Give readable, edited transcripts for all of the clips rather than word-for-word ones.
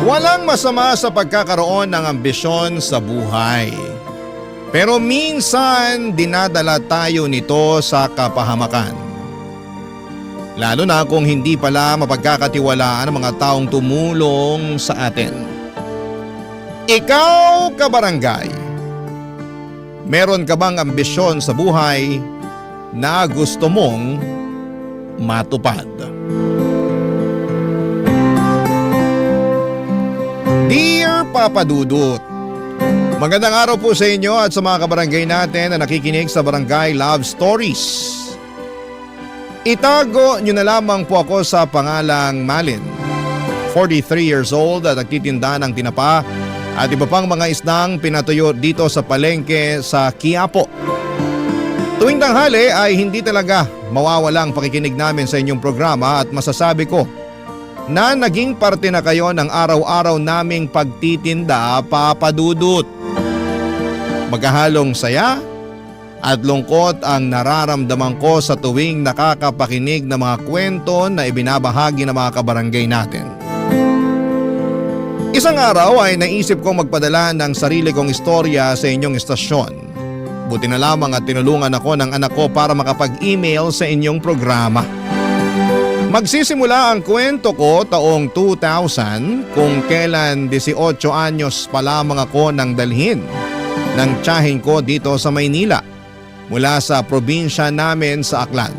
Walang masama sa pagkakaroon ng ambisyon sa buhay. Pero minsan dinadala tayo nito sa kapahamakan. Lalo na kung hindi pala mapagkakatiwalaan ang mga taong tumulong sa atin. Ikaw, kabarangay, meron ka bang ambisyon sa buhay na gusto mong matupad? Dear Papa Dudut, magandang araw po sa inyo at sa mga kabarangay natin na nakikinig sa Barangay Love Stories. Itago nyo na lamang po ako sa pangalang Malin, 43 years old at nagtitinda ng tinapa at iba pang mga isdang pinatuyo dito sa palengke sa Quiapo. Tuwing tanghali ay hindi talaga mawawalang pakikinig namin sa inyong programa at masasabi ko na naging parte na kayo ng araw-araw naming pagtitinda, Papa Dudut. Magkahalong saya at lungkot ang nararamdaman ko sa tuwing nakakapakinig ng mga kwento na ibinabahagi ng mga kabarangay natin. Isang araw ay naisip kong magpadala ng sarili kong istorya sa inyong istasyon. Buti na lamang at tinulungan ako ng anak ko para makapag-email sa inyong programa. Magsisimula ang kwento ko taong 2000 kung kailan 18 anyos pa lamang ako nang dalhin ng tiyahin ko dito sa Maynila mula sa probinsya namin sa Aklan.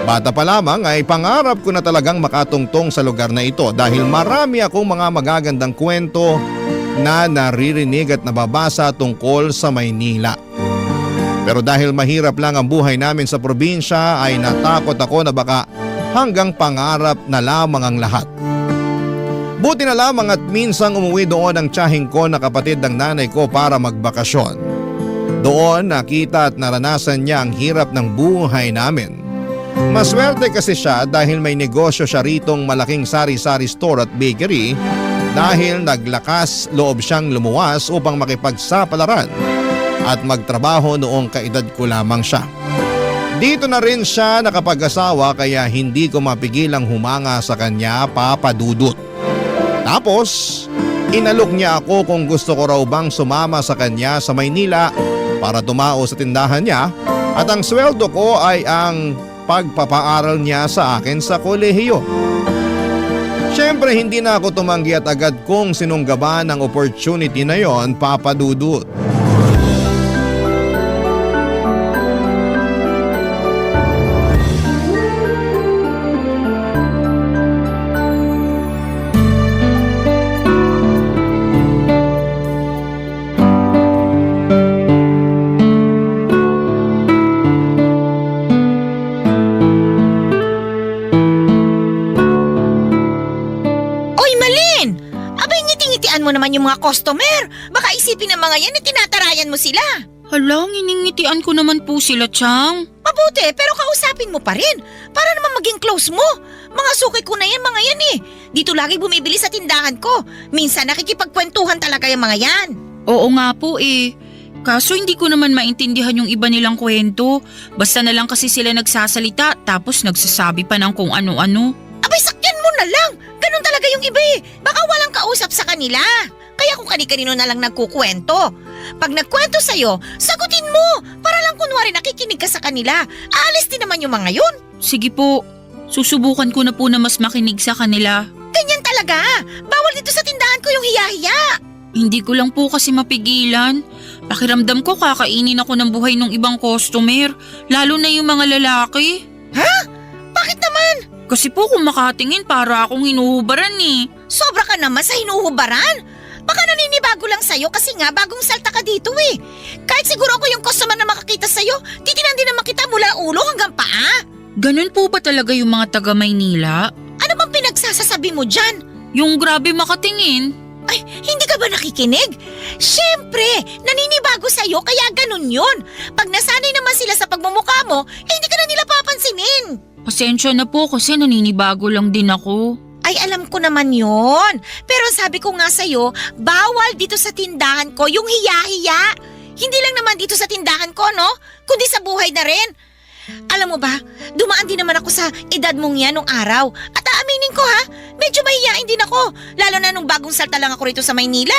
Bata pa lamang ay pangarap ko na talagang makatungtong sa lugar na ito dahil marami akong mga magagandang kwento na naririnig at nababasa tungkol sa Maynila. Pero dahil mahirap lang ang buhay namin sa probinsya ay natakot ako na baka hanggang pangarap na lamang ang lahat. Buti na lamang at minsang umuwi doon ang tiyahin ko na kapatid ng nanay ko para magbakasyon. Doon nakita at naranasan niya ang hirap ng buhay namin. Maswerte kasi siya dahil may negosyo siya ritong malaking sari-sari store at bakery dahil naglakas loob siyang lumuwas upang makipagsapalaran at magtrabaho noong kaedad ko lamang siya. Dito na rin siya nakapag-asawa kaya hindi ko mapigilang humanga sa kanya, Papa Dudut. Tapos, inalok niya ako kung gusto ko raw bang sumama sa kanya sa Maynila para tumao sa tindahan niya at ang sweldo ko ay ang pagpapaaral niya sa akin sa kolehiyo. Siyempre hindi na ako tumanggi at agad kong sinunggaban ang opportunity na yon, Papa Dudut. Yung mga customer, baka isipin ng mga yan na tinatarayan mo sila. Hala, nginingitian ko naman po sila, Chang. Mabuti, pero kausapin mo pa rin. Para naman maging close mo. Mga suki ko na yan, mga yan eh. Dito lagi bumibili sa tindahan ko. Minsan nakikipagkwentuhan talaga yung mga yan. Oo nga po eh. Kaso hindi ko naman maintindihan yung iba nilang kwento. Basta na lang kasi sila nagsasalita tapos nagsasabi pa ng kung ano-ano. Abay, sakyan mo na lang. Ganun talaga yung iba eh. Baka walang kausap sa kanila. Kaya kung kani-kanino na lang nagkukwento. Pag nagkwento sa'yo, sagutin mo. Para lang kunwari nakikinig ka sa kanila. Aalis din naman yung mga yun. Sige po, susubukan ko na po na mas makinig sa kanila. Ganyan talaga. Bawal dito sa tindahan ko yung hiya-hiya. Hindi ko lang po kasi mapigilan. Pakiramdam ko kakainin ako ng buhay ng ibang customer. Lalo na yung mga lalaki. Ha? Bakit naman? Kasi po kung makatingin para akong hinuhubaran eh. Sobra ka naman sa hinuhubaran. Baka naninibago lang sa'yo kasi nga bagong salta ka dito eh. Kahit siguro ako yung customer na makakita sa'yo, titinan din naman kita mula ulo hanggang paa. Ganun po ba talaga yung mga taga Maynila? Ano bang pinagsasasabi mo dyan? Yung grabe makatingin. Ay, hindi ka ba nakikinig? Siyempre, naninibago sa'yo kaya ganun yun. Pag nasanay naman sila sa pagmumukha mo, hindi ka na nila papansinin. Pasensya na po kasi naninibago lang din ako. Ay, alam ko naman yon. Pero sabi ko nga sa'yo, bawal dito sa tindahan ko yung hiya-hiya. Hindi lang naman dito sa tindahan ko, no? Kundi sa buhay na rin. Alam mo ba, dumaan din naman ako sa edad mong yan nung araw. At aaminin ko ha, medyo mahihiyain din ako. Lalo na nung bagong salta lang ako rito sa Maynila.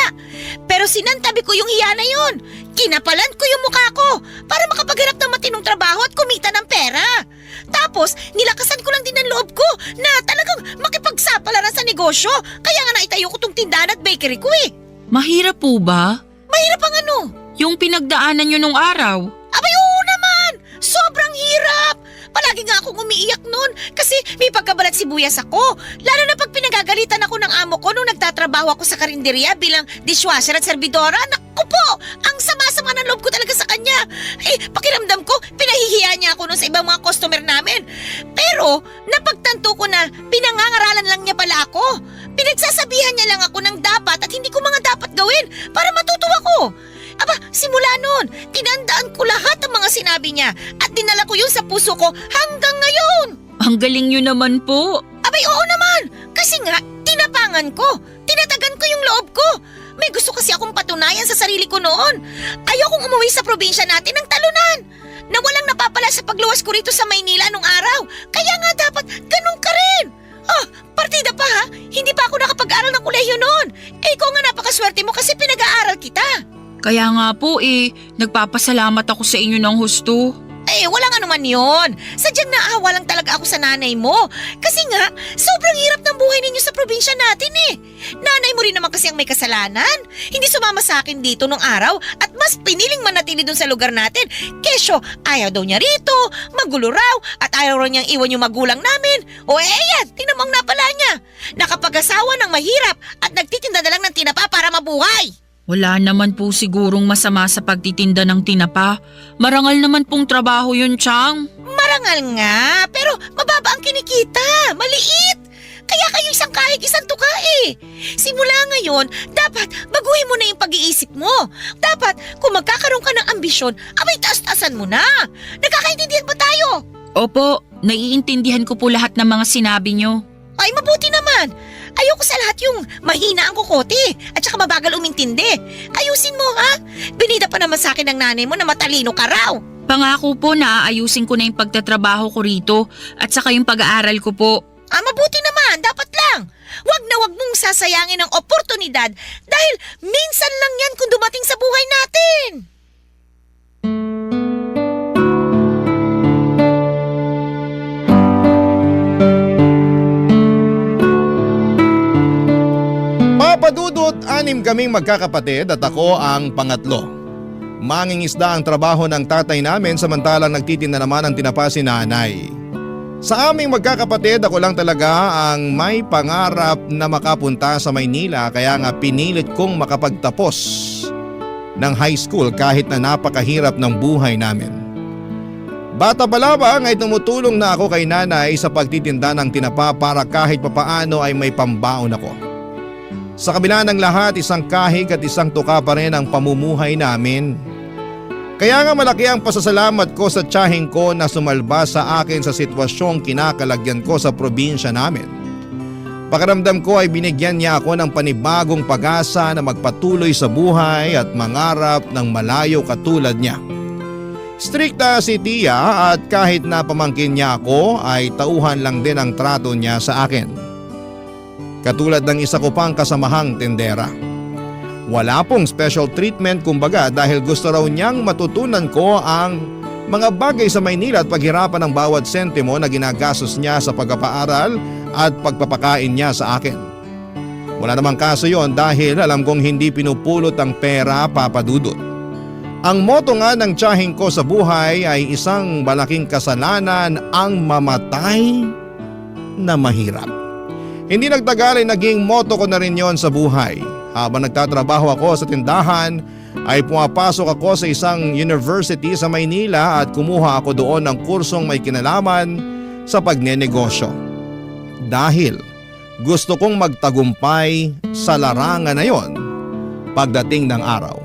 Pero sinantabi ko yung hiya na yun. Kinapalan ko yung mukha ko para makapaghanap ng matinong trabaho at kumita ng pera. Tapos, nilakasan ko lang din ang loob ko na talagang makipagsapalaran sa negosyo. Kaya nga naitayo ko tong tindahan at bakery ko eh. Mahirap po ba? Mahirap ang ano? Yung pinagdaanan nyo nung araw? Abay oo naman! Sobrang hirap! Palagi nga akong umiiyak nun kasi may pagkabalat sibuyas ako. Lalo na pag pinagagalitan ako ng amo ko nung nagtatrabaho ako sa karinderya bilang dishwasher at servidora. Naku po! Ang sama-sama ng loob ko talaga sa kanya. Pakiramdam ko, pinahihiya niya ako nun sa ibang mga customer namin. Pero napagtanto ko na pinangangaralan lang niya pala ako. Pinagsasabihan niya lang ako ng dapat at hindi ko mga dapat gawin para matuto ako. Aba, simula noon, tinandaan ko lahat ng mga sinabi niya at dinala ko yun sa puso ko hanggang ngayon. Ang galing nyo naman po. Abay, oo naman. Kasi nga, tinapangan ko. Tinatagan ko yung loob ko. May gusto kasi akong patunayan sa sarili ko noon. Ayokong umuwi sa probinsya natin ng talunan. Na walang napapala sa pagluwas ko rito sa Maynila nung araw. Kaya nga dapat ganun ka rin. Partida pa ha. Hindi pa ako nakapag-aral ng kolehiyo noon. Ikaw nga napakaswerte mo kasi pinag-aaral kita. Kaya nga po nagpapasalamat ako sa inyo ng husto. Walang anuman yun. Sadyang naawa lang talaga ako sa nanay mo. Kasi nga, sobrang hirap ng buhay ninyo sa probinsya natin eh. Nanay mo rin naman kasi ang may kasalanan. Hindi sumama sa akin dito nung araw at mas piniling manatili dun sa lugar natin. Kesyo, ayaw daw niya rito, magulo raw at ayaw raw niyang iwan yung magulang namin. Yan, tinamang napala niya. Nakapag-asawa ng mahirap at nagtitinda na lang ng tinapa para mabuhay. Wala naman po sigurong masama sa pagtitinda ng tinapa. Marangal naman pong trabaho yun, Chang. Marangal nga, pero mababa ang kinikita. Maliit. Kaya kayo isang kahig, isang tuka eh. Simula ngayon, dapat baguhin mo na yung pag-iisip mo. Dapat, kung magkakaroon ka ng ambisyon, abay taas-taasan mo na. Nagkakaintindihan ba tayo? Opo, naiintindihan ko po lahat ng mga sinabi nyo. Ay, mabuti naman. Ayoko sa lahat yung mahina ang kukote at saka mabagal umintindi. Ayusin mo ha? Binida pa naman sa akin ng nanay mo na matalino ka raw. Pangako po na aayusin ko na yung pagtatrabaho ko rito at saka yung pag-aaral ko po. Mabuti naman, dapat lang. Wag na wag mong sasayangin ang oportunidad dahil minsan lang yan kung dumating sa buhay natin. Papadudot, 6 kaming magkakapatid at ako ang pangatlo. Mangingisda ang trabaho ng tatay namin samantalang nagtitinda naman ang tinapa si nanay. Sa aming magkakapatid, ako lang talaga ang may pangarap na makapunta sa Maynila kaya nga pinilit kong makapagtapos ng high school kahit na napakahirap ng buhay namin. Bata pa lamang ay tumutulong na ako kay nanay sa pagtitinda ng tinapa para kahit papaano ay may pambaon ako. Sa kabila ng lahat, isang kahig at isang tuka pa rin ang pamumuhay namin. Kaya nga malaki ang pasasalamat ko sa tiyahing ko na sumalba sa akin sa sitwasyong kinakalagyan ko sa probinsya namin. Pakiramdam ko ay binigyan niya ako ng panibagong pag-asa na magpatuloy sa buhay at mangarap ng malayo katulad niya. Strikta si Tia at kahit na pamangkin niya ako ay tauhan lang din ang trato niya sa akin. Katulad ng isa ko pang kasamahang tendera. Wala pong special treatment kumbaga dahil gusto raw niyang matutunan ko ang mga bagay sa Maynila at paghirapan ng bawat sentimo na ginagastos niya sa pagpapaaral at pagpapakain niya sa akin. Wala namang kaso yon dahil alam kong hindi pinupulot ang pera, papadudot. Ang moto nga ng tiyahing ko sa buhay ay isang malaking kasalanan ang mamatay na mahirap. Hindi nagtagal ay naging moto ko na rin yon sa buhay. Habang nagtatrabaho ako sa tindahan ay pumapasok ako sa isang university sa Maynila at kumuha ako doon ng kursong may kinalaman sa pagnenegosyo. Dahil gusto kong magtagumpay sa larangan na yon pagdating ng araw.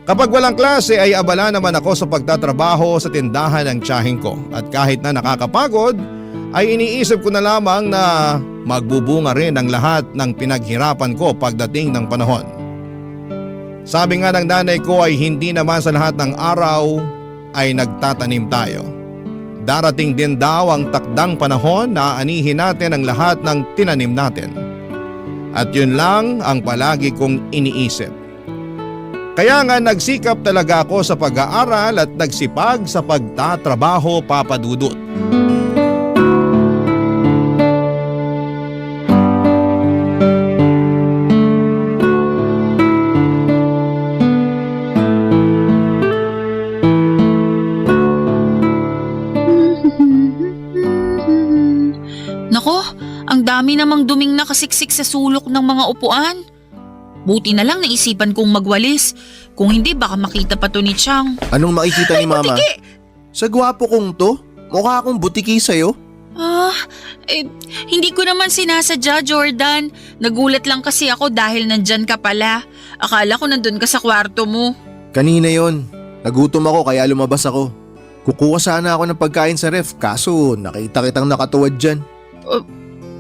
Kapag walang klase ay abala naman ako sa pagtatrabaho sa tindahan ng tiyahing ko at kahit na nakakapagod ay iniisip ko na lamang na magbubunga rin ang lahat ng pinaghirapan ko pagdating ng panahon. Sabi nga ng nanay ko ay hindi naman sa lahat ng araw ay nagtatanim tayo. Darating din daw ang takdang panahon na aanihin natin ang lahat ng tinanim natin. At yun lang ang palagi kong iniisip. Kaya nga nagsikap talaga ako sa pag-aaral at nagsipag sa pagtatrabaho, Papa Dudut. Nako, ang dami namang duming nakasiksik sa sulok ng mga upuan. Buti na lang naisipan kong magwalis. Kung hindi, baka makita pa to ni Chang. Anong makikita ni Mama? Butiki! Sa gwapo kong to? Mukha akong butiki sa'yo? Hindi ko naman sinasadya, Jordan. Nagulat lang kasi ako dahil nandyan ka pala. Akala ko nandun ka sa kwarto mo. Kanina yon. Nagutom ako kaya lumabas ako. Kukuha sana ako ng pagkain sa ref kaso nakita kitang nakatuwad dyan.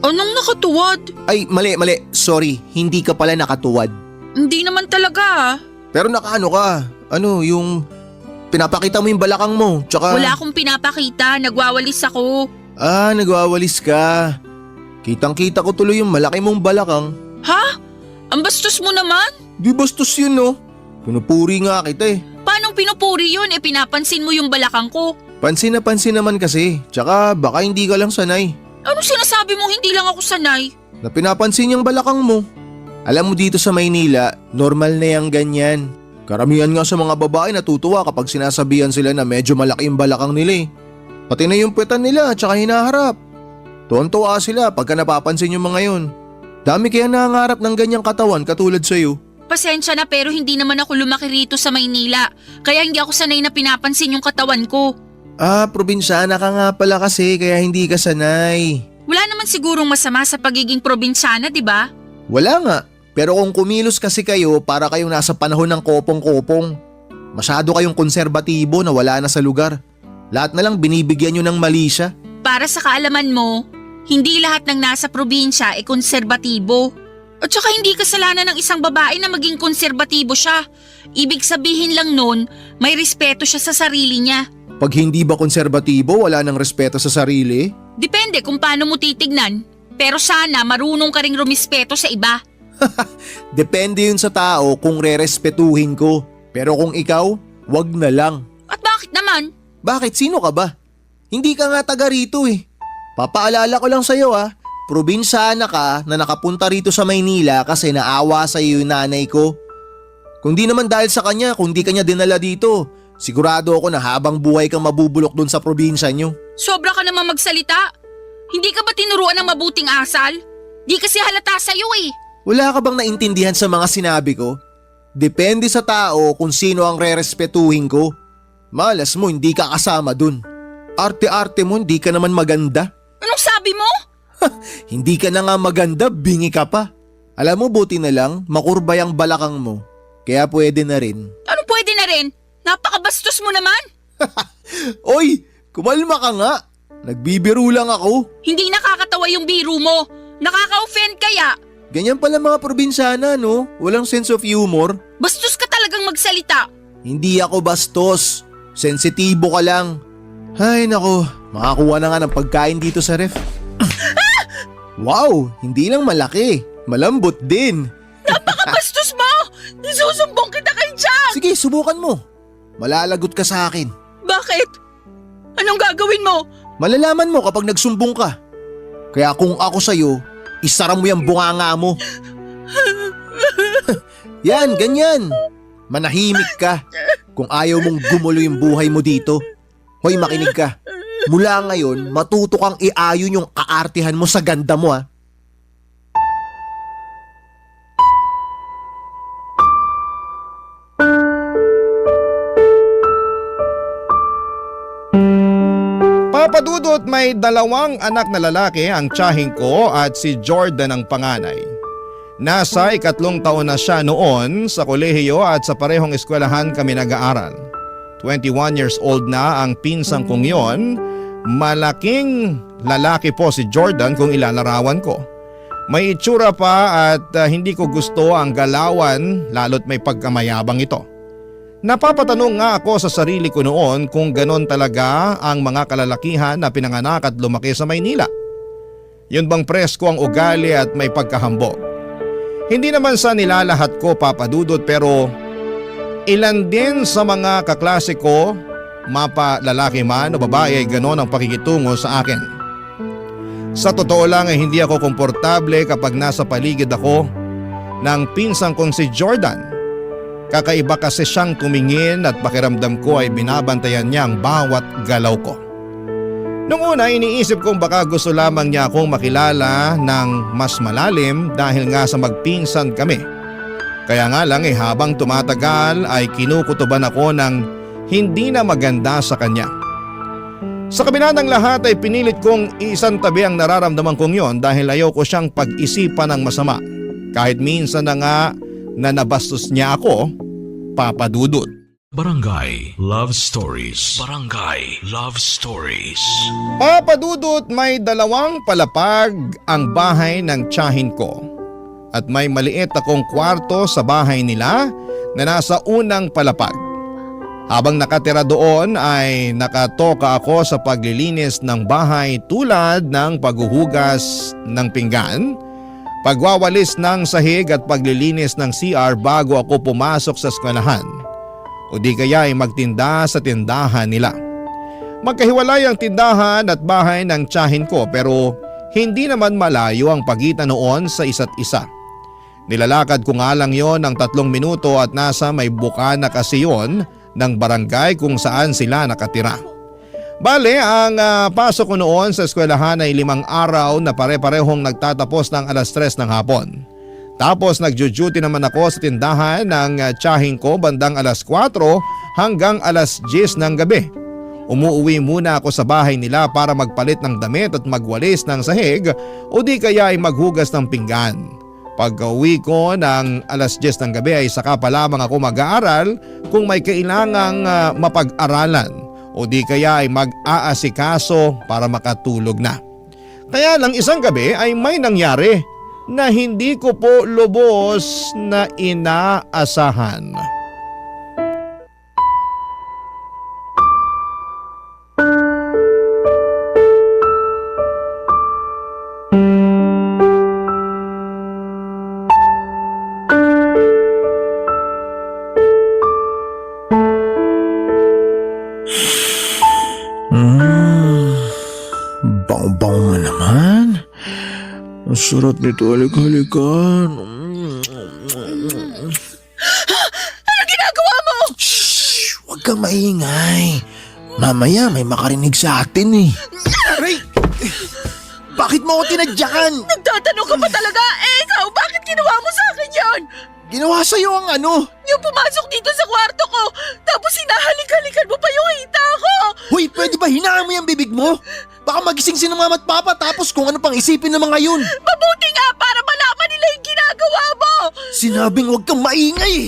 Anong nakatuwad? Ay, mali. Sorry, hindi ka pala nakatuwad. Hindi naman talaga. Pero nakaano ka? Ano, yung pinapakita mo yung balakang mo, tsaka… Wala akong pinapakita, nagwawalis ako. Nagwawalis ka. Kitang-kita ko tuloy yung malaki mong balakang. Ha? Ang bastos mo naman? Di bastos yun, no? Pinupuri nga kita eh. Paanong pinupuri yun? Pinapansin mo yung balakang ko. Pansin na pansin naman kasi, tsaka baka hindi ka lang sanay. Anong sinasabi mo hindi lang ako sanay? Na pinapansin yung balakang mo. Alam mo dito sa Maynila, normal na yung ganyan. Karamihan nga sa mga babae natutuwa kapag sinasabihan sila na medyo malaki yung balakang nila eh. Pati na yung puwetan nila at saka hinaharap. Tuwan-tuwa sila pagka napapansin yung mga yun. Dami kaya nangangarap ng ganyang katawan katulad sa'yo. Pasensya na pero hindi naman ako lumaki rito sa Maynila. Kaya hindi ako sanay na pinapansin yung katawan ko. Probinsyana ka nga pala kasi kaya hindi ka sanay. Wala naman sigurong masama sa pagiging probinsyana, di ba? Wala nga. Pero kung kumilos kasi kayo para kayong nasa panahon ng kopong-kopong. Masyado kayong konserbatibo na wala na sa lugar. Lahat na lang binibigyan nyo ng mali siya. Para sa kaalaman mo, hindi lahat ng nasa probinsya ay konserbatibo. At saka hindi kasalanan ng isang babae na maging konserbatibo siya. Ibig sabihin lang nun, may respeto siya sa sarili niya. Pag hindi ba konserbatibo, wala nang respeto sa sarili? Depende kung paano mo titignan. Pero sana marunong ka ring rumispeto sa iba. Depende yun sa tao kung rerespetuhin ko. Pero kung ikaw, wag na lang. At bakit naman? Bakit? Sino ka ba? Hindi ka nga taga rito eh. Papaalala ko lang sa'yo probinsyana ka na nakapunta rito sa Maynila kasi naawa sa'yo yung nanay ko. Kung di naman dahil sa kanya, kung di kanya dinala dito, sigurado ako na habang buhay kang mabubulok dun sa probinsya nyo. Sobra ka naman magsalita. Hindi ka ba tinuruan ng mabuting asal? Di kasi halata sa'yo eh. Wala ka bang naintindihan sa mga sinabi ko? Depende sa tao kung sino ang rerespetuhin ko. Malas mo, hindi ka kasama dun. Arte-arte mo, hindi ka naman maganda. Anong sabi mo? Hindi ka na nga maganda, bingi ka pa. Alam mo, buti na lang, makurbay ang balakang mo. Kaya pwede na rin. Anong pwede na rin? Napakabastos mo naman. Oy, kumalma ka nga. Nagbibiro lang ako. Hindi nakakatawa yung biro mo. Nakaka-offend kaya. Ganyan pala mga probinsyana, no? Walang sense of humor. Bastos ka talagang magsalita. Hindi ako bastos. Sensitibo ka lang. Ay nako, makakuha na nga ng pagkain dito sa ref. Wow, hindi lang malaki. Malambot din. Napakabastos mo! Isusumbong kita kay Jack! Sige, subukan mo. Malalagot ka sa akin. Bakit? Anong gagawin mo? Malalaman mo kapag nagsumbong ka. Kaya kung ako sa'yo, isara mo yung bunganga mo. Yan, ganyan. Manahimik ka. Kung ayaw mong gumulo yung buhay mo dito. Hoy, makinig ka. Mula ngayon, matuto kang iayon yung kaartihan mo sa ganda mo Papa Dudut, may 2 anak na lalaki ang tiyahing ko at si Jordan ang panganay. Nasa 3 taon na siya noon sa kolehiyo at sa parehong eskwelahan kami nag-aaral. 21 years old na ang pinsang kong yon. Malaking lalaki po si Jordan kung ilalarawan ko. May itsura pa at hindi ko gusto ang galawan lalo't may pagkamayabang ito. Napapatanong nga ako sa sarili ko noon kung ganon talaga ang mga kalalakihan na pinanganak at lumaki sa Maynila. Yun bang presko ang ugali at may pagkahambog? Hindi naman sa nilalahat ko, Papa Dudut, pero ilan din sa mga kaklase ko, mapa lalaki man o babae, ay ganon ang pakikitungo sa akin. Sa totoo lang ay hindi ako komportable kapag nasa paligid ako ng pinsang kong si Jordan. Kakaiba kasi siyang tumingin at pakiramdam ko ay binabantayan niya ang bawat galaw ko. Noong una iniisip kong baka gusto lamang niya akong makilala ng mas malalim dahil nga sa magpinsan kami. Kaya nga lang habang tumatagal ay kinukutuban ako ng hindi na maganda sa kanya. Sa kabila ng lahat ay pinilit kong isantabi ang nararamdaman kong yon dahil ayaw ko siyang pag-isipan ng masama. Kahit minsan na nga na nabastos niya ako, Papa Dudut. Barangay Love Stories. Barangay Love Stories. Papa Dudut, may 2 palapag ang bahay ng tiyahin ko. At may maliit akong kwarto sa bahay nila na nasa unang palapag. Habang nakatira doon ay nakatoka ako sa paglilinis ng bahay tulad ng paghuhugas ng pinggan, pagwawalis ng sahig at paglilinis ng CR bago ako pumasok sa eskwelahan. O di kaya ay magtinda sa tindahan nila. Magkahiwalay ang tindahan at bahay ng tiyahin ko pero hindi naman malayo ang pagitan noon sa isa't isa. Nilalakad ko nga lang yon ng 3 minuto at nasa may bukana kasi yon ng barangay kung saan sila nakatira. Bale, ang pasok ko noon sa eskwelahan ay 5 araw na pare-parehong nagtatapos ng 3:00 ng hapon. Tapos nagjo-duty naman ako sa tindahan ng tiyahin ko bandang 4:00 hanggang 10:00 ng gabi. Umuuwi muna ako sa bahay nila para magpalit ng damit at magwalis ng sahig o di kaya ay maghugas ng pinggan. Pagka-uwi ko ng 10:00 ng gabi ay saka pa lamang ako mag-aaral kung may kailangang mapag-aralan o di kaya ay mag-aasikaso para makatulog na. Kaya lang isang gabi ay may nangyari na hindi ko po lubos na inaasahan. Bang-bang na naman. Ang sarap nito, halik-halikan. Ano ginagawa mo? Shhh! Huwag kang maingay. Mamaya may makarinig sa atin eh. Aray! Bakit mo ako tinadyakan? Nagtatanong ka pa talaga? Ikaw, bakit ginawa mo sa akin yan? Ginawa sa'yo ang ano? Yung pumasok dito sa kwarto ko, tapos hinahalik-halikan mo pa yung hita ko! Hoy, pwede ba hinaan mo yung bibig mo? Baka magising si mama at papa tapos kung ano pang isipin ng mga yun. Mabuti nga para malaman nila yung ginagawa mo! Sinabing huwag kang maingay.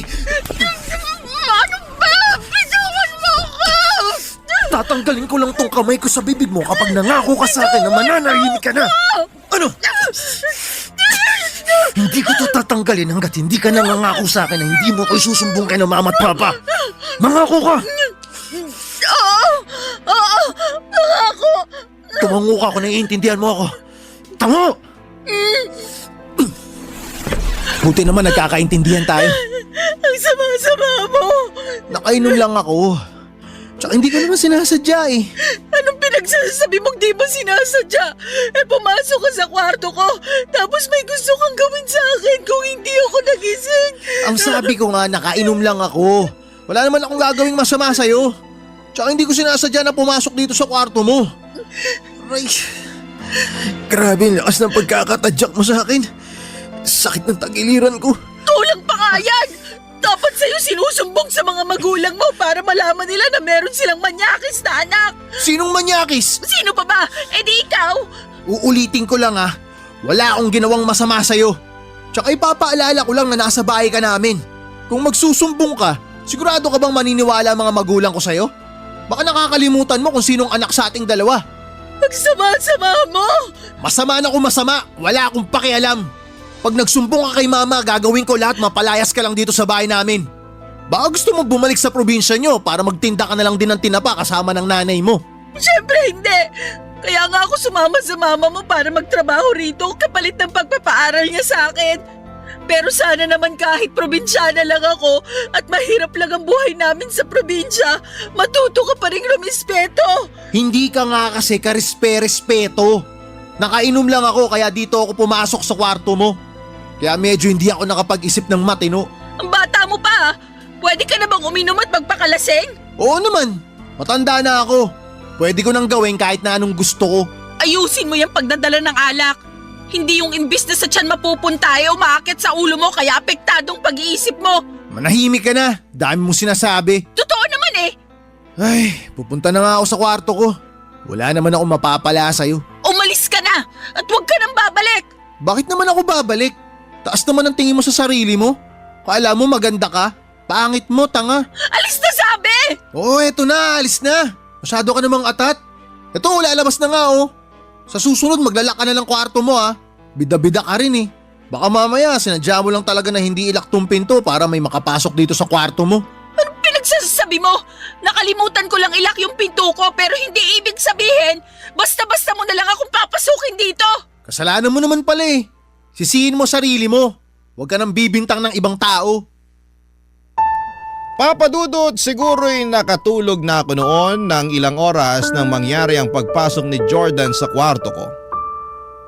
Ano ba? Bitawan mo ko! Tatanggalin ko lang tong kamay ko sa bibig mo kapag nangako ka sa akin na mananahimik ka na. Ano? Hindi ko to tatanggalin hanggat hindi ka nangangako sa akin na hindi mo ko isusumbong kay mama at papa. Mangako ka! Oo, ako! Tumango ka kung naiintindihan mo ako. Tango! Buti naman nagkakaintindihan tayo. Ang sama-sama mo! Nakainom lang ako. Tsaka hindi ko naman sinasadya eh. Anong pinagsasabi mong di ba sinasadya? Pumasok ka sa kwarto ko, tapos may gusto kang gawin sa akin kung hindi ako nagising. Ang sabi ko nga, nakainom lang ako. Wala naman akong gagawing masama sa'yo. Tsaka hindi ko sinasadya na pumasok dito sa kwarto mo. Aray. Grabe, ang lakas ng pagkakatadyak mo sa akin. Sakit ng tagiliran ko. Kulang pa nga yan! Dapat sa'yo sinusumbong sa mga magulang mo para malaman nila na meron silang manyakis na anak. Sinong manyakis? Sino pa ba? Di ikaw? Uulitin ko lang ha. Wala akong ginawang masama sa'yo. Tsaka ipapaalala ko lang na nasa bahay ka namin. Kung magsusumbong ka, sigurado ka bang maniniwala ang mga magulang ko sa'yo? Baka nakakalimutan mo kung sinong anak sa ating dalawa. Ang sama-sama mo! Masama na kung masama, wala akong pakialam. Pag nagsumbong ka kay mama, gagawin ko lahat, mapalayas ka lang dito sa bahay namin. Baka gusto mo bumalik sa probinsya nyo para magtinda ka na lang din ng tinapa kasama ng nanay mo. Siyempre hindi. Kaya nga ako sumama sa mama mo para magtrabaho rito kapalit ng pagpapaaral niya sa akin. Pero sana naman kahit probinsyana lang ako at mahirap lang ang buhay namin sa probinsya, matuto ka pa rin rumispeto. Hindi ka nga kasi karespe-respeto. Nakainom lang ako kaya dito ako pumasok sa kwarto mo. Kaya medyo hindi ako nakapag-isip ng matino. Ang bata mo pa, pwede ka na bang uminom at magpakalaseng? Oo naman, matanda na ako. Pwede ko nang gawin kahit na anong gusto ko. Ayusin mo yung pagdadala ng alak. Hindi yung imbis na sa tiyan mapupunta ay umaakit sa ulo mo kaya apektadong pag-iisip mo. Manahimik ka na, dami mong sinasabi. Totoo naman eh. Ay, pupunta na nga ako sa kwarto ko. Wala naman ako mapapala sa'yo. Umalis ka na at huwag ka nang babalik. Bakit naman ako babalik? Taas naman ang tingin mo sa sarili mo. Kala mo maganda ka? Pangit mo, tanga. Alis na sabi! Oo, eto na, alis na. Masyado ka namang atat. Eto, lalabas na nga oh. Sa susunod maglalak ka na ng kwarto mo ah. Bida-bida ka rin eh. Baka mamaya sinadya mo lang talaga na hindi ilak tong pinto para may makapasok dito sa kwarto mo. Anong pinagsasabi mo? Nakalimutan ko lang ilak yung pinto ko pero hindi ibig sabihin basta-basta mo na lang akong papasukin dito. Kasalanan mo naman pala eh. Sisihin mo sarili mo. Huwag ka nang bibintang ng ibang tao. Papa Dudut, siguro'y nakatulog na ako noon ng ilang oras nang mangyari ang pagpasok ni Jordan sa kwarto ko.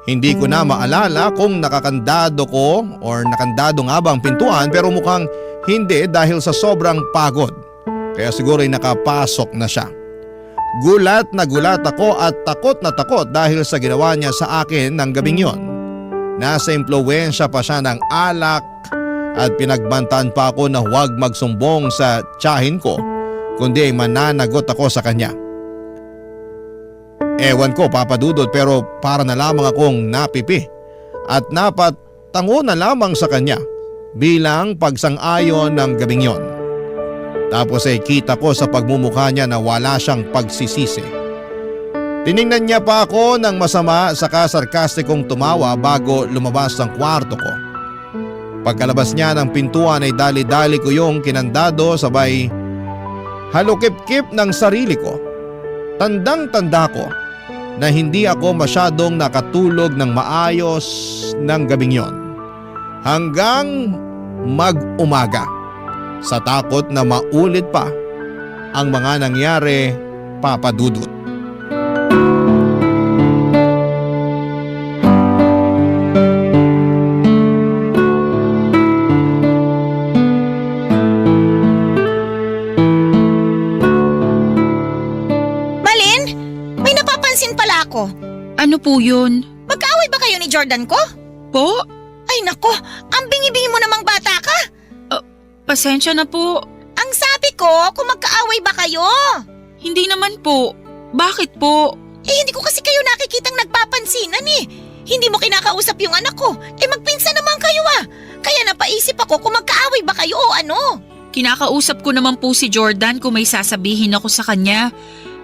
Hindi ko na maalala kung nakakandado ko or nakandado nga ba ang pintuan pero mukhang hindi dahil sa sobrang pagod. Kaya siguro'y nakapasok na siya. Gulat na gulat ako at takot na takot dahil sa ginawa niya sa akin ng gabing yon. Nasa impluwensya pa siya ng alak at pinagbantaan pa ako na huwag magsumbong sa tiyahin ko kundi mananagot ako sa kanya. Ewan ko Papa Dudut pero para na lamang akong napipi at napatango na lamang sa kanya bilang pagsang-ayon ng gabing yon. Tapos ay kita ko sa pagmumukha niya na wala siyang pagsisisi. Tiningnan niya pa ako ng masama saka sarkastikong tumawa bago lumabas ng kwarto ko. Pagkalabas niya ng pintuan ay dali-dali ko yung kinandado sabay halukip-kip ng sarili ko. Tandang-tanda ko na hindi ako masyadong nakatulog ng maayos ng gabing yon. Hanggang mag-umaga sa takot na maulit pa ang mga nangyari, Papa Dudut. Ano po yun? Magkaaway ba kayo ni Jordan ko? Po? Ay nako, ang bingi-bingi mo namang bata ka. Pasensya na po. Ang sabi ko, kung magkaaway ba kayo? Hindi naman po. Bakit po? Hindi ko kasi kayo nakikitang nagpapansinan eh. Hindi mo kinakausap yung anak ko. Magpinsan naman kayo ah. Kaya napaisip ako kung magkaaway ba kayo o ano. Kinakausap ko naman po si Jordan kung may sasabihin ako sa kanya.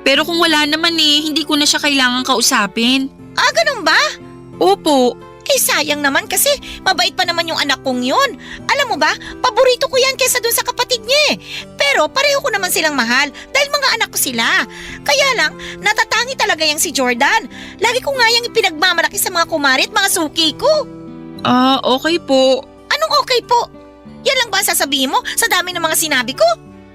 Pero kung wala naman hindi ko na siya kailangan kausapin. Ah, ganun ba? Opo. Sayang naman kasi mabait pa naman yung anak kong yun. Alam mo ba, paborito ko yan kaysa dun sa kapatid niya eh. Pero pareho ko naman silang mahal dahil mga anak ko sila. Kaya lang, natatangi talaga yang si Jordan. Lagi ko nga yung ipinagmamalaki sa mga kumari at mga suki ko. Okay po. Anong okay po? Yan lang ba ang sasabihin mo sa dami ng mga sinabi ko?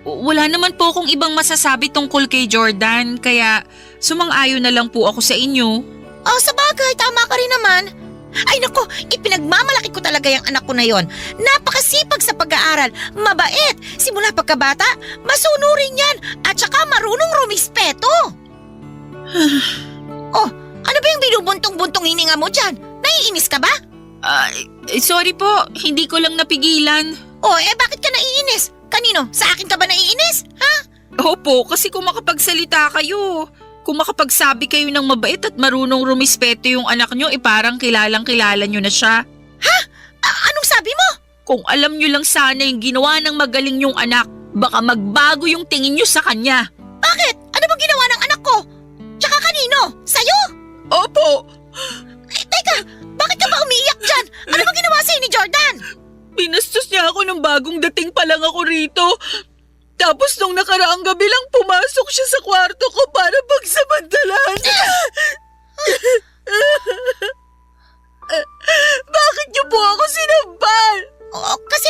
Wala naman po akong ibang masasabi tungkol kay Jordan, kaya sumang-ayon na lang po ako sa inyo. Sa bagay, tama ka rin naman. Ay nako, ipinagmamalaki ko talaga yung anak ko na yon. Napakasipag sa pag-aaral, mabait, simula pagkabata, masunurin yan, at saka marunong rumispeto. Ano ba yung binubuntong-buntong hininga mo dyan? Naiinis ka ba? Sorry po, hindi ko lang napigilan. Bakit ka naiinis? Kanino? Sa akin ka ba naiinis? Ha? Opo, kasi kung makapagsalita kayo, kung makapagsabi kayo ng mabait at marunong rumispeto yung anak nyo, parang kilalang-kilala nyo na siya. Ha? Anong sabi mo? Kung alam nyo lang sana yung ginawa ng magaling yung anak, baka magbago yung tingin nyo sa kanya. Bakit? Ano bang ginawa ng anak ko? Tsaka kanino? Sa'yo? Opo. Teka, bakit ka ba umiiyak dyan? Ano bang ginawa sa'yo ni Jordan? Binastos niya ako nung bagong dating pa lang ako rito. Tapos nung nakaraang gabi lang pumasok siya sa kwarto ko para pagsamantalan. Bakit niyo po ako sinampal? Oo, kasi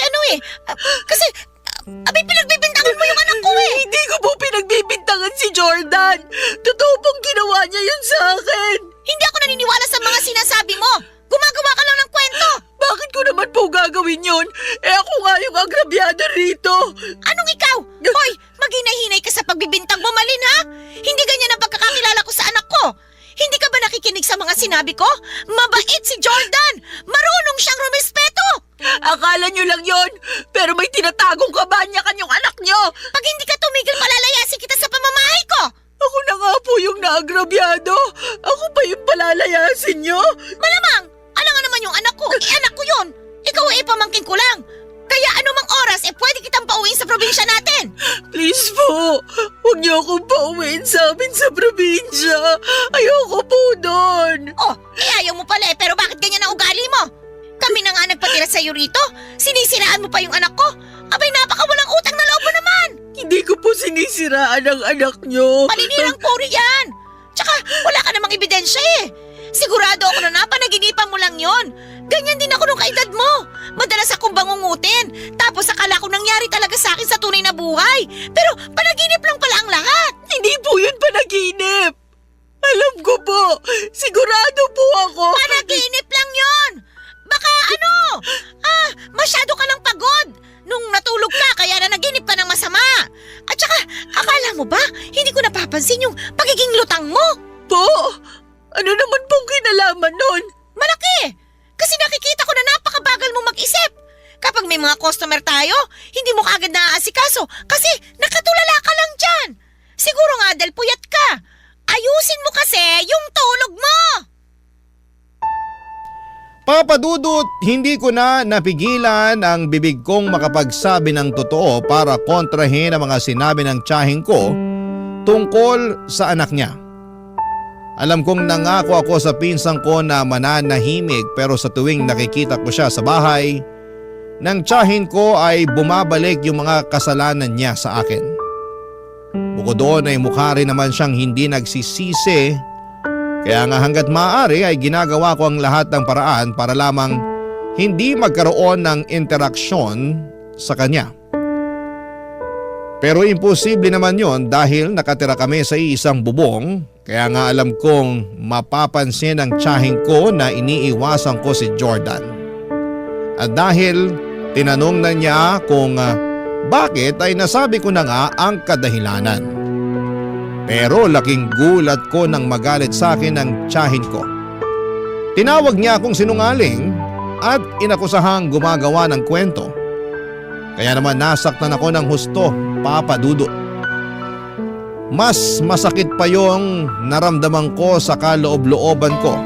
abay pinagbibintangan mo yung anak ko eh. Hindi ko po pinagbibintangan si Jordan. Totoo pong ginawa niya yun sa akin. Hindi ako naniniwala sa mga sinasabi mo. Gumagawa ka lang ng kwento. Bakit ko naman po gagawin yun? Ako nga yung agrabyado rito. Anong ikaw? Hoy, maghinay-hinay ka sa pagbibintang mo, Malin, ha? Hindi ganyan ang pagkakakilala ko sa anak ko. Hindi ka ba nakikinig sa mga sinabi ko? Mabait si Jordan! Marunong siyang rumispeto! Akala nyo lang yon, pero may tinatagong kabanyakan yung anak nyo. Pag hindi ka tumigil, palalayasin kita sa pamamahay ko! Ako na nga po yung naagrabyado. Ako pa yung palalayasin nyo. Malamang! Alangan naman yung anak ko. Anak ko yun. Ikaw ay pamangkin ko lang. Kaya anumang oras, pwede kitang pauwiin sa probinsya natin. Please po, huwag niyo akong pauwiin sa amin sa probinsya. Ayoko po doon. Oh, ayaw mo pala pero bakit ganyan ang ugali mo? Kami na nga nagpatira sa'yo rito. Sinisiraan mo pa yung anak ko. Abay, napakawalang utang na loob mo naman. Hindi ko po sinisiraan ang anak niyo. Paninirang puri yan. Tsaka wala ka namang ebidensya eh. Sigurado ako na napanaginipan mo lang yon. Ganyan din ako nung kaedad mo. Madalas akong bangungutin. Tapos akala ko nangyari talaga sa akin sa tunay na buhay. Pero panaginip lang pala ang lahat. Hindi po yun panaginip. Alam ko po. Sigurado po ako. Panaginip lang yon. Baka masyado ka lang pagod. Nung natulog ka, kaya na naginip ka ng masama. At saka, akala mo ba, hindi ko napapansin yung pagiging lutang mo? Po? Ano naman pong kinalaman nun? Malaki! Kasi nakikita ko na napakabagal mo mag-isip. Kapag may mga customer tayo, hindi mo kaagad naaasikaso kasi nakatulala ka lang dyan. Siguro nga dahil puyat ka. Ayusin mo kasi yung tulog mo. Papadudot, hindi ko na napigilan ang bibig kong makapagsabi ng totoo para kontrahin ang mga sinabi ng tiyahing ko tungkol sa anak niya. Alam kong nangako ako sa pinsang ko na mananahimik pero sa tuwing nakikita ko siya sa bahay, ng tiyahin ko ay bumabalik yung mga kasalanan niya sa akin. Bukod doon ay mukha rin naman siyang hindi nagsisisi. Kaya nga hanggat maaari ay ginagawa ko ang lahat ng paraan para lamang hindi magkaroon ng interaksyon sa kanya. Pero imposible naman yon dahil nakatira kami sa isang bubong, kaya nga alam kong mapapansin ng tiyahing ko na iniiwasan ko si Jordan. At dahil tinanong na niya kung bakit ay nasabi ko na nga ang kadahilanan. Pero laking gulat ko nang magalit sa akin ng tiyahin ko. Tinawag niya akong sinungaling at inakusahang gumagawa ng kwento. Kaya naman nasaktan ako ng husto, Papa Dudut. Mas masakit pa yung naramdaman ko sa kaloob-looban ko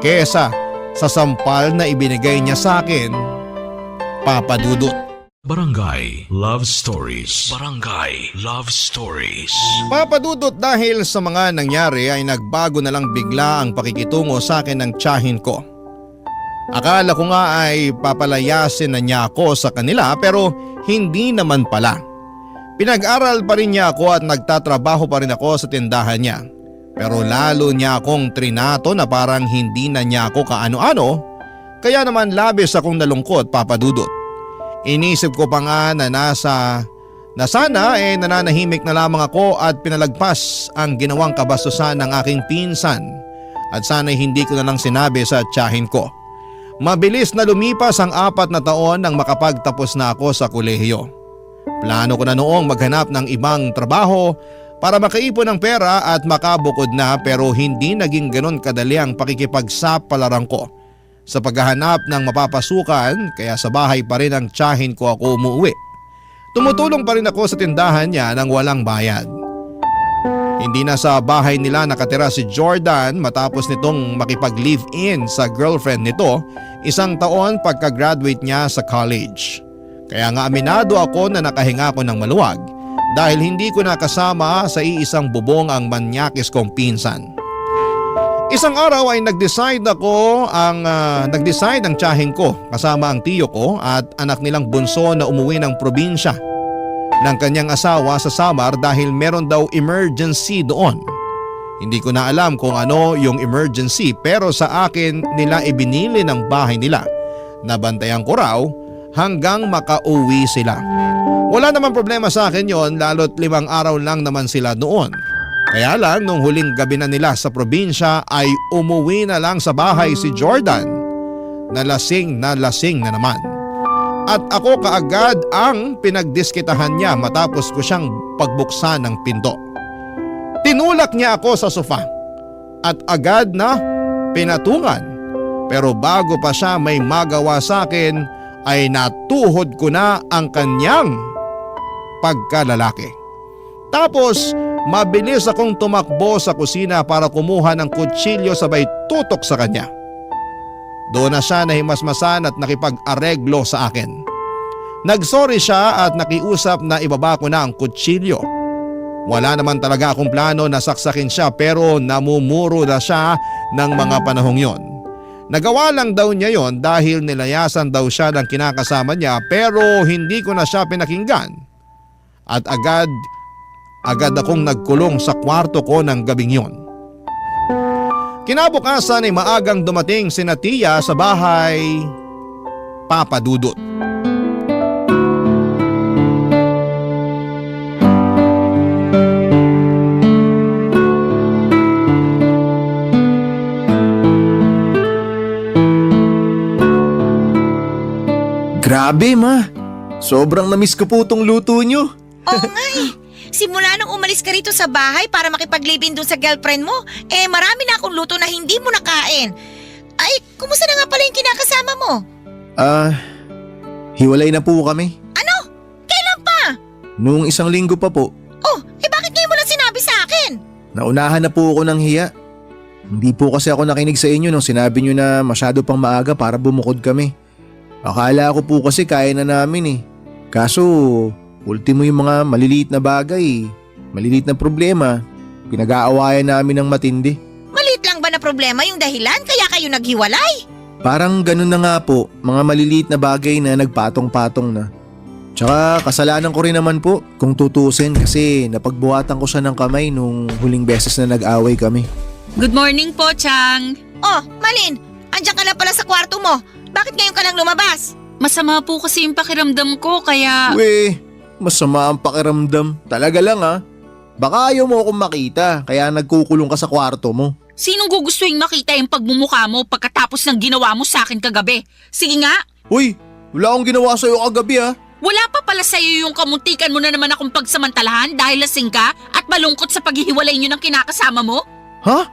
kesa sa sampal na ibinigay niya sa akin, Papa Dudut. Barangay Love Stories. Barangay Love Stories. Papa Dudut, dahil sa mga nangyari ay nagbago na lang bigla ang pakikitungo sa akin ng tiyahin ko. Akala ko nga ay papalayasin na niya ako sa kanila pero hindi naman pala. Pinag-aral pa rin niya ako at nagtatrabaho pa rin ako sa tindahan niya. Pero lalo niya akong trinato na parang hindi na niya ako kaano-ano, kaya naman labis akong nalungkot, Papa Dudut. Inisip ko pa nga na sana nananahimik na lamang ako at pinalagpas ang ginawang kabastusan ng aking pinsan at sana'y hindi ko na lang sinabi sa tiyahin ko. Mabilis na lumipas ang 4 na taon nang makapagtapos na ako sa kolehiyo. Plano ko na noong maghanap ng ibang trabaho para makaipon ng pera at makabukod na, pero hindi naging ganon kadali ang pakikipagsapalaran ko sa paghahanap ng mapapasukan, kaya sa bahay pa rin ang tiyahin ko ako umuwi. Tumutulong pa rin ako sa tindahan niya nang walang bayad. Hindi na sa bahay nila nakatira si Jordan matapos nitong makipag-live-in sa girlfriend nito 1 taon pagka-graduate niya sa college. Kaya nga aminado ako na nakahinga ko ng maluwag dahil hindi ko nakasama sa iisang bubong ang manyakis kong pinsan. Isang araw ay nag-decide ang tiyahing ko kasama ang tiyo ko at anak nilang bunso na umuwi ng probinsya ng kanyang asawa sa Samar dahil meron daw emergency doon. Hindi ko na alam kung ano yung emergency pero sa akin nila ibinili ng bahay nila. Nabantayan ko raw hanggang makauwi sila. Wala naman problema sa akin yon lalo't 5 araw lang naman sila doon. Kaya lang nung huling gabi na nila sa probinsya ay umuwi na lang sa bahay si Jordan. Nalasing na naman. At ako kaagad ang pinagdiskitahan niya matapos ko siyang pagbuksan ng pinto. Tinulak niya ako sa sofa at agad na pinatungan. Pero bago pa siya may magawa sa akin ay natuhod ko na ang kanyang pagkalalaki. Tapos mabilis akong tumakbo sa kusina para kumuha ng kutsilyo sabay tutok sa kanya. Doon na siya nahimasmasan at nakipag-areglo sa akin. Nagsorry siya at nakiusap na ibaba ko na ang kutsilyo. Wala naman talaga akong plano na saksakin siya pero namumuro na siya ng mga panahong yon. Nagawa lang daw niya yon dahil nilayasan daw siya ng kinakasama niya pero hindi ko na siya pinakinggan. At agad akong nagkulong sa kwarto ko ng gabing yon. Kinabukasan ay maagang dumating si Tia sa bahay Papa Dudut. Grabe ma, sobrang namiss ko po tong luto nyo. Oo nga eh. Simula nang umalis ka rito sa bahay para makipag-live-in dun sa girlfriend mo, marami na akong luto na hindi mo nakain. Ay, kumusta na nga pala yung kinakasama mo? Hiwalay na po kami. Ano? Kailan pa? Noong 1 linggo pa po. Oh, bakit ngayon mo lang sinabi sa akin? Naunahan na po ako ng hiya. Hindi po kasi ako nakinig sa inyo nung sinabi nyo na masyado pang maaga para bumukod kami. Akala ko po kasi kaya na namin eh. Kaso, ultimo yung mga maliliit na bagay, maliliit na problema, pinag-aawayan namin ng matindi. Maliit lang ba na problema yung dahilan kaya kayo naghiwalay? Parang ganun na nga po, mga maliliit na bagay na nagpatong-patong na. Tsaka kasalanan ko rin naman po kung tutusin kasi napagbuhatan ko siya ng kamay nung huling beses na nag-away kami. Good morning po, Chang. Oh, Malin, andyan ka lang pala sa kwarto mo. Bakit ngayon ka lang lumabas? Masama po kasi yung pakiramdam ko kaya… Weh, masama ang pakiramdam. Talaga lang ha. Baka ayaw mo akong makita kaya nagkukulong ka sa kwarto mo. Sinong gugustuhin makita yung pagmumukha mo pagkatapos ng ginawa mo sa akin kagabi? Sige nga. Uy, wala akong ginawa sa'yo kagabi ha. Wala pa pala sa'yo yung kamuntikan mo na naman akong pagsamantalahan dahil lasing ka at malungkot sa paghihiwalay nyo ng kinakasama mo? Ha?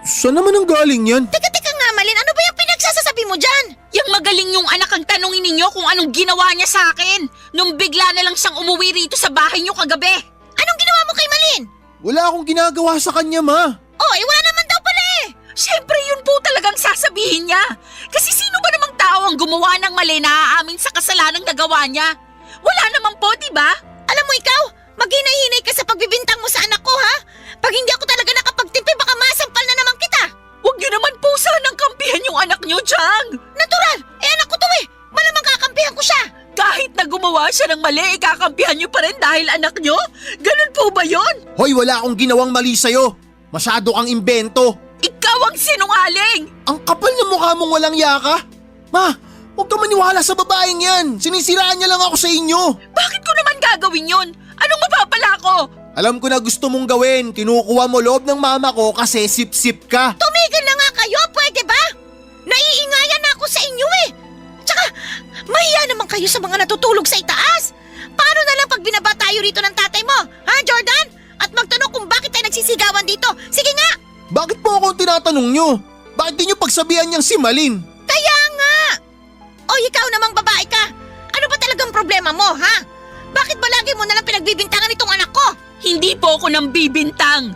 Saan naman ang galing yan? Teka nga, Malin, ano ba yung pinagsasasabi mo dyan? Yang magaling yung anak ang tanongin ninyo kung anong ginawa niya sa akin nung bigla na lang siyang umuwi rito sa bahay niyo kagabi. Anong ginawa mo kay Malin? Wala akong ginagawa sa kanya ma. Oh, wala naman daw pala eh. Siyempre yun po talagang sasabihin niya. Kasi sino ba namang tao ang gumawa ng mali na aamin sa kasalanang nagawa niya? Wala naman po, di ba? Alam mo ikaw, maghinay-hinay ka sa pagbibintang mo sa anak ko ha? Pag hindi ako talaga nakapagtimpi, baka masampal na naman kita. Huwag niyo naman po sanang kampihan yung anak niyo, Chang. Natural, anak ko to eh. Malamang kakampihan ko siya. Kahit na gumawa siya ng mali, ikakampihan niyo pa rin dahil anak niyo? Ganun po ba yon? Hoy, wala akong ginawang mali sa'yo. Masyado kang imbento. Ikaw ang sinungaling! Ang kapal ng mukha mong walang yaka. Ma, huwag ka maniwala sa babaeng yan. Sinisiraan niya lang ako sa inyo. Bakit ko naman gagawin yon? Anong mapapala ko? Alam ko na gusto mong gawin. Kinukuha mo loob ng mama ko kasi sip-sip ka. Tumigil na nga kayo, pwede ba? Naiingayan na ako sa inyo eh. Tsaka, mahiya naman kayo sa mga natutulog sa itaas. Paano na lang pag binaba tayo rito ng tatay mo? Ha, Jordan? At magtanong kung bakit tayo nagsisigawan dito. Sige nga! Bakit po ako tinatanong nyo? Bakit di nyo pagsabihan niyang si Malin? Kaya nga! O ikaw namang babae ka. Ano ba talagang problema mo, ha? Bakit ba lagi mo nalang pinagbibintangan itong anak ko? Hindi po ako nang bibintang.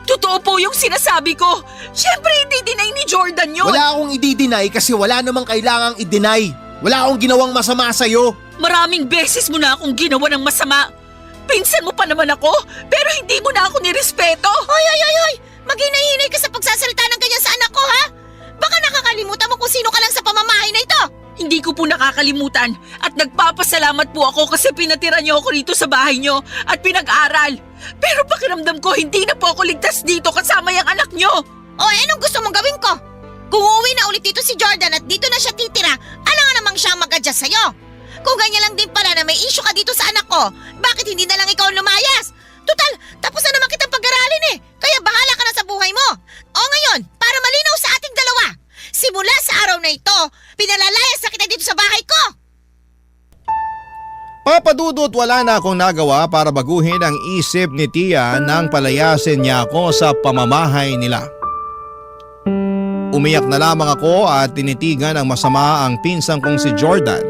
Totoo po yung sinasabi ko. Siyempre hindi deny ni Jordan yun. Wala akong i-deny kasi wala namang kailangang i-deny. Wala akong ginawang masama sa'yo. Maraming beses mo na akong ginawa ng masama. Pinsan mo pa naman ako, pero hindi mo na ako nirespeto. Hoy! Maghinay-hinay ka sa pagsasalita ng ganyan sa kung sino ka lang sa pamamahay na ito. Hindi ko po nakakalimutan at nagpapasalamat po ako kasi pinatira niyo ako rito sa bahay niyo at pinag-aral. Pero pakiramdam ko hindi na po ako ligtas dito kasama yung anak niyo. O anong gusto mong gawin ko? Kung uuwi na ulit dito si Jordan at dito na siya titira, alangan namang siyang mag-adjust sa'yo. Kung ganyan lang din pala na may issue ka dito sa anak ko, bakit hindi na lang ikaw lumayas? Tutal, tapos na naman kitang pag-aralin eh. Kaya bahala ka na sa buhay mo. O ngayon, para malinaw sa ating dalawa, simula sa araw na ito, pinalalayas na kita dito sa bahay ko. Papa Dudut, wala na akong nagawa para baguhin ang isip ni Tia nang palayasin niya ako sa pamamahay nila. Umiyak na lamang ako at tinitigan ang masama ang pinsang kong si Jordan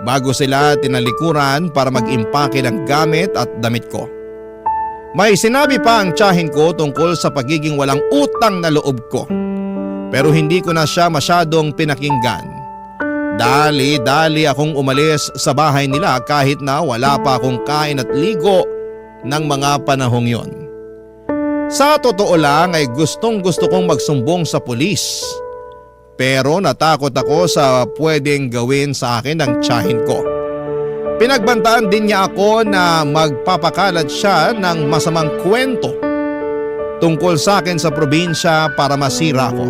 bago sila tinalikuran para mag-impake ng gamit at damit ko. May sinabi pa ang tiyahin ko tungkol sa pagiging walang utang na loob ko, pero hindi ko na siya masyadong pinakinggan. Dali-dali akong umalis sa bahay nila kahit na wala pa akong kain at ligo ng mga panahong yon. Sa totoo lang ay gustong-gusto kong magsumbong sa pulis, pero natakot ako sa pwedeng gawin sa akin ng tiyahin ko. Pinagbantaan din niya ako na magpapakalat siya ng masamang kwento tungkol sa akin sa probinsya para masira ko.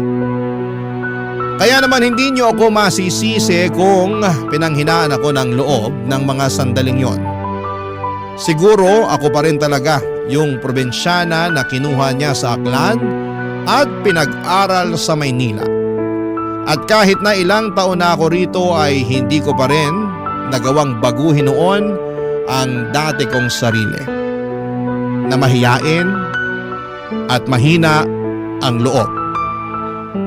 Kaya naman hindi niyo ako masisisi kung pinanghinaan ako ng loob ng mga sandaling yon. Siguro ako pa rin talaga yung probinsyana na kinuha niya sa Aklan at pinag-aral sa Maynila. At kahit na ilang taon na ako rito ay hindi ko pa rin nagawang baguhin noon ang dati kong sarili. Na mahiyain at mahina ang loob.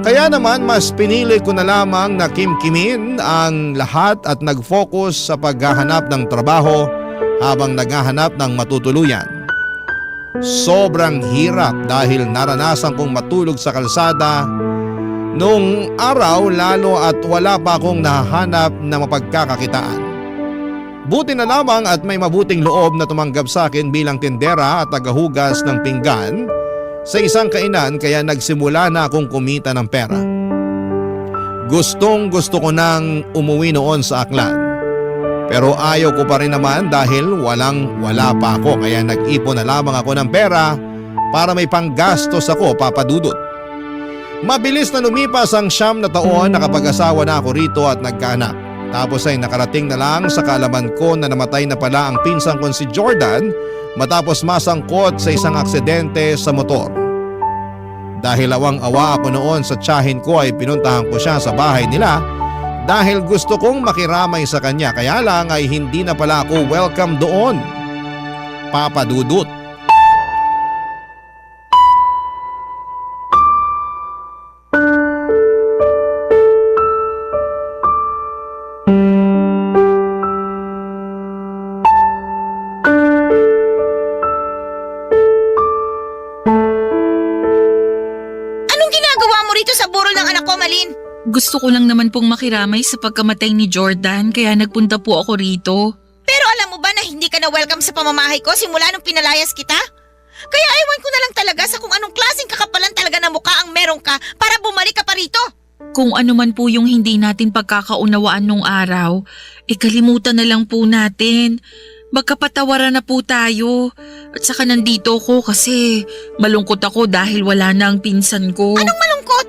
Kaya naman mas pinili ko na lamang na kimkimin ang lahat at nag-focus sa paghahanap ng trabaho habang naghahanap ng matutuluyan. Sobrang hirap dahil naranasan kong matulog sa kalsada noong araw lalo at wala pa akong nahahanap na mapagkakakitaan. Buti na lamang at may mabuting loob na tumanggap sa akin bilang tindera at tagahugas ng pinggan sa isang kainan kaya nagsimula na akong kumita ng pera. Gustong-gusto ko nang umuwi noon sa Aklan. Pero ayaw ko pa rin naman dahil wala pa ako kaya nag-ipon na lamang ako ng pera para may panggastos ako, Papa Dudut. Mabilis na lumipas ang 9 na taon na kapag-asawa na ako rito at nagkaanak. Tapos ay nakarating na lang sa kaalaman ko na namatay na pala ang pinsang kong si Jordan matapos masangkot sa isang aksidente sa motor. Dahil awang-awa ako noon sa tiyahin ko ay pinuntahan ko siya sa bahay nila dahil gusto kong makiramay sa kanya kaya lang ay hindi na pala ako welcome doon, Papa Dudut. Gusto ko lang naman pong makiramay sa pagkamatay ni Jordan kaya nagpunta po ako rito. Pero alam mo ba na hindi ka na welcome sa pamamahay ko simula nung pinalayas kita? Kaya ewan ko na lang talaga sa kung anong klaseng kakapalan talaga na mukha ang meron ka para bumalik ka pa rito. Kung ano man po yung hindi natin pagkakaunawaan nung araw, ikalimutan na lang po natin. Magkapatawaran na po tayo. At saka nandito ko kasi malungkot ako dahil wala na ang pinsan ko. Anong malungkot?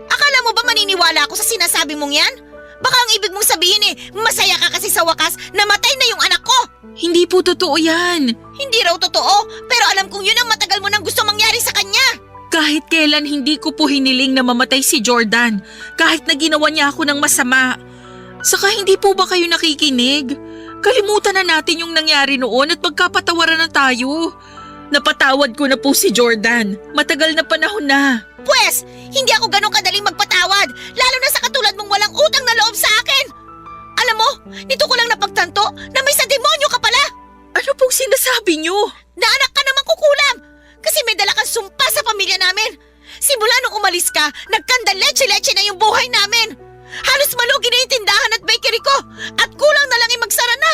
Akala mo ba maniniwala ako sa sinasabi mong yan? Baka ang ibig mong sabihin masaya ka kasi sa wakas namatay na yung anak ko. Hindi po totoo yan. Hindi raw totoo, pero alam kong yun ang matagal mo nang gusto mangyari sa kanya. Kahit kailan hindi ko po hiniling na mamatay si Jordan. Kahit na ginawa niya ako ng masama. Saka hindi po ba kayo nakikinig? Kalimutan na natin yung nangyari noon at magkapatawaran na tayo. Napatawad ko na po si Jordan. Matagal na panahon na. Pwes, hindi ako ganun kadaling magpatawad. Lalo na sa katulad mong walang utang na loob sa akin. Alam mo, nito ko lang napagtanto na may sa demonyo ka pala. Ano pong sinasabi niyo? Na anak ka namang kukulam. Kasi may dala kang sumpa sa pamilya namin. Simula nung umalis ka, nagkanda-leche-leche na yung buhay namin. Halos malugi na yung tindahan at bakery ko. At kulang na lang magsara na.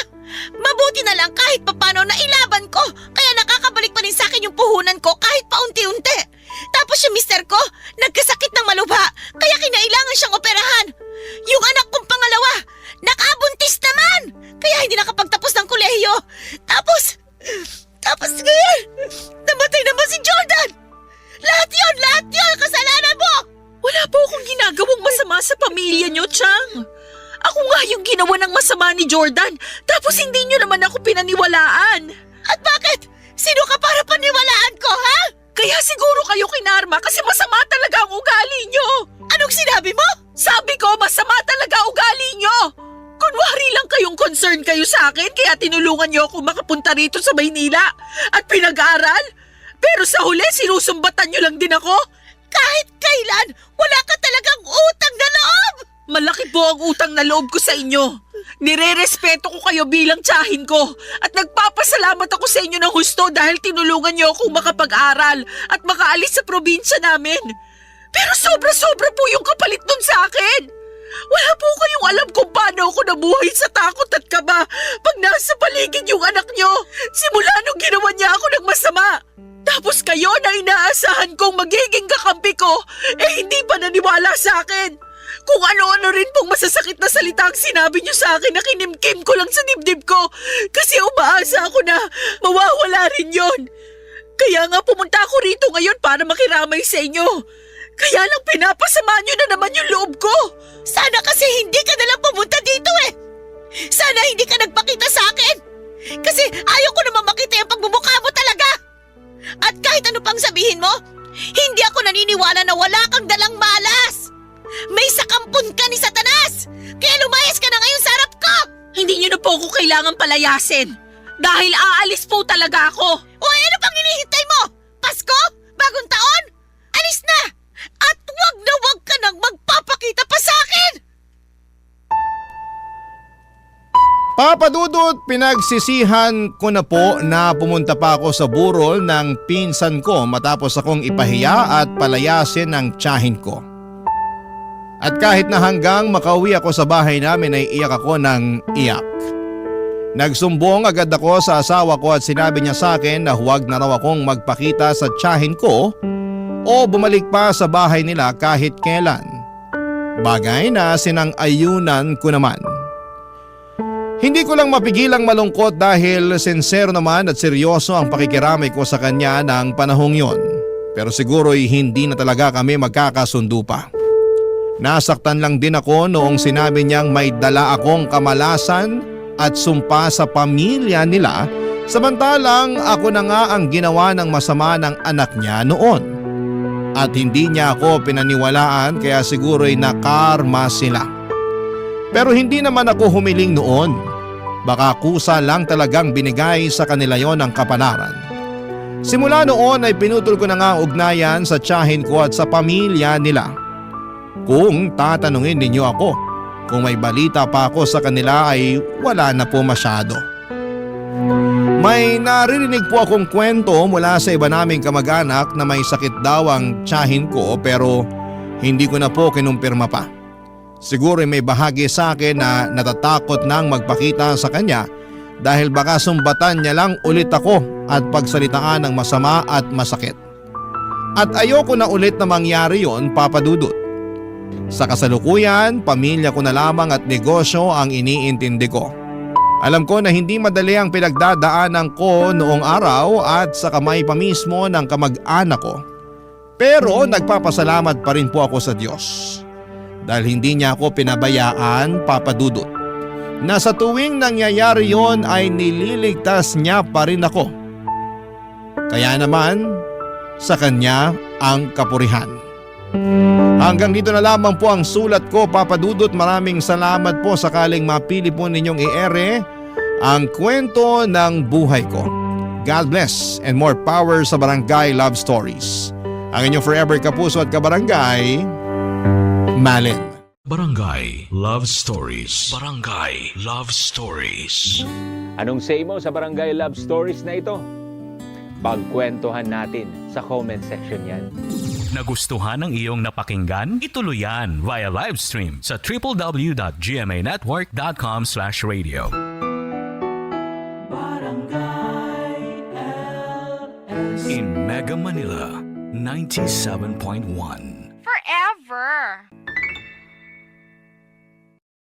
Mabuti na lang kahit papano na ilaban ko. Kaya nakakabalik pa rin sa akin yung puhunan ko kahit paunti-unti. Tapos yung mister ko, nagkasakit ng malubha. Kaya kinailangan siyang operahan. Yung anak kong pangalawa, nakabuntis naman. Kaya hindi nakapagtapos ng kolehiyo. Tapos ngayon, namatay naman si Jordan. Lahat yun, kasalanan mo. Wala po akong ginagawang masama sa pamilya niyo, Chang. Ako nga yung ginawa ng masama ni Jordan, tapos hindi niyo naman ako pinaniwalaan. At bakit? Sino ka para paniwalaan ko, ha? Kaya siguro kayo kinarma kasi masama talaga ang ugali niyo. Anong sinabi mo? Sabi ko, masama talaga ugali niyo. Kunwari lang kayong concern kayo sa akin kaya tinulungan niyo ako makapunta rito sa Maynila at pinag-aral. Pero sa huli, sinusumbatan niyo lang din ako. Kahit kailan, wala ka talagang utang na loob! Malaki po ang utang na loob ko sa inyo. Nire-respeto ko kayo bilang tiyahin ko at nagpapasalamat ako sa inyo ng husto dahil tinulungan niyo akong makapag-aral at makaalis sa probinsya namin. Pero sobra-sobra po yung kapalit nun sa akin. Wala po kayong alam kung paano ako nabuhay sa takot at kaba pag nasa paligid yung anak niyo. Simula nung ginawa niya ako ng masama. Tapos kayo na inaasahan kong magiging kakampi ko, hindi pa naniwala sa akin. Kung ano-ano rin pong masasakit na salita ang sinabi niyo sa akin na kinimkim ko lang sa dibdib ko kasi umaasa ako na mawawala rin yon. Kaya nga pumunta ako rito ngayon para makiramay sa inyo. Kaya lang pinapasama niyo na naman yung loob ko. Sana kasi hindi ka nalang pumunta dito eh. Sana hindi ka nagpakita sa akin. Kasi ayaw ko naman makita yung pagmumukha mo talaga. At kahit ano pang sabihin mo, hindi ako naniniwala na wala kang dalang malas. May sakampun ka ni Satanas. Kaya lumayas ka na ngayon sa harap ko. Hindi niyo na po ako kailangan palayasin. Dahil aalis po talaga ako. O ano pang hinihintay mo? Pasko? Bagong taon? Alis na! At wag ka nang magpapakita pa sa akin! Papa Dudut, pinagsisihan ko na po na pumunta pa ako sa burol ng pinsan ko matapos akong ipahiya at palayasin ng tiyahin ko. At kahit na hanggang makauwi ako sa bahay namin ay iyak ako ng iyak. Nagsumbong agad ako sa asawa ko at sinabi niya sa akin na huwag na raw akong magpakita sa tiyahin ko o bumalik pa sa bahay nila kahit kailan. Bagay na sinang-ayunan ko naman. Hindi ko lang mapigilang malungkot dahil sincere naman at seryoso ang pakikiramay ko sa kanya ng panahong yon. Pero siguro'y hindi na talaga kami magkakasundo pa. Nasaktan lang din ako noong sinabi niyang may dala akong kamalasan at sumpa sa pamilya nila samantalang ako na nga ang ginawa ng masama ng anak niya noon. At hindi niya ako pinaniwalaan kaya siguro'y nakarma sila. Pero hindi naman ako humiling noon. Baka kusa lang talagang binigay sa kanila yon ang kapalaran. Simula noon ay pinutol ko na nga ang ugnayan sa tiyahin ko at sa pamilya nila. Kung tatanungin ninyo ako, kung may balita pa ako sa kanila ay wala na po masyado. May naririnig po akong kwento mula sa iba naming kamag-anak na may sakit daw ang tiyahin ko pero hindi ko na po kinumpirma pa. Siguro may bahagi sa akin na natatakot nang magpakita sa kanya dahil baka sumbatan niya lang ulit ako at pagsalitaan ng masama at masakit. At ayoko na ulit na mangyari yon, Papa Dudut. Sa kasalukuyan, pamilya ko na lamang at negosyo ang iniintindi ko. Alam ko na hindi madali ang pinagdadaanan ko noong araw at sa kamay pa mismo ng kamag-anak ko. Pero nagpapasalamat pa rin po ako sa Diyos. Dahil hindi niya ako pinabayaan, Papa Dudut. Na sa tuwing nangyayari yon ay nililigtas niya pa rin ako. Kaya naman, sa kanya ang kapurihan. Hanggang dito na lamang po ang sulat ko, Papa Dudut. Maraming salamat po sakaling mapili po ninyong i-ere ang kwento ng buhay ko. God bless and more power sa Barangay Love Stories. Ang inyong forever kapuso at kabarangay, Malin. Barangay Love Stories. Barangay Love Stories. Anong say mo sa Barangay Love Stories na ito? Pagkwentuhan natin sa comment section yan. Nagustuhan ng iyong napakinggan? Ituloy yan via live stream sa www.gmanetwork.com/radio. In Mega Manila, 97.1. Forever her.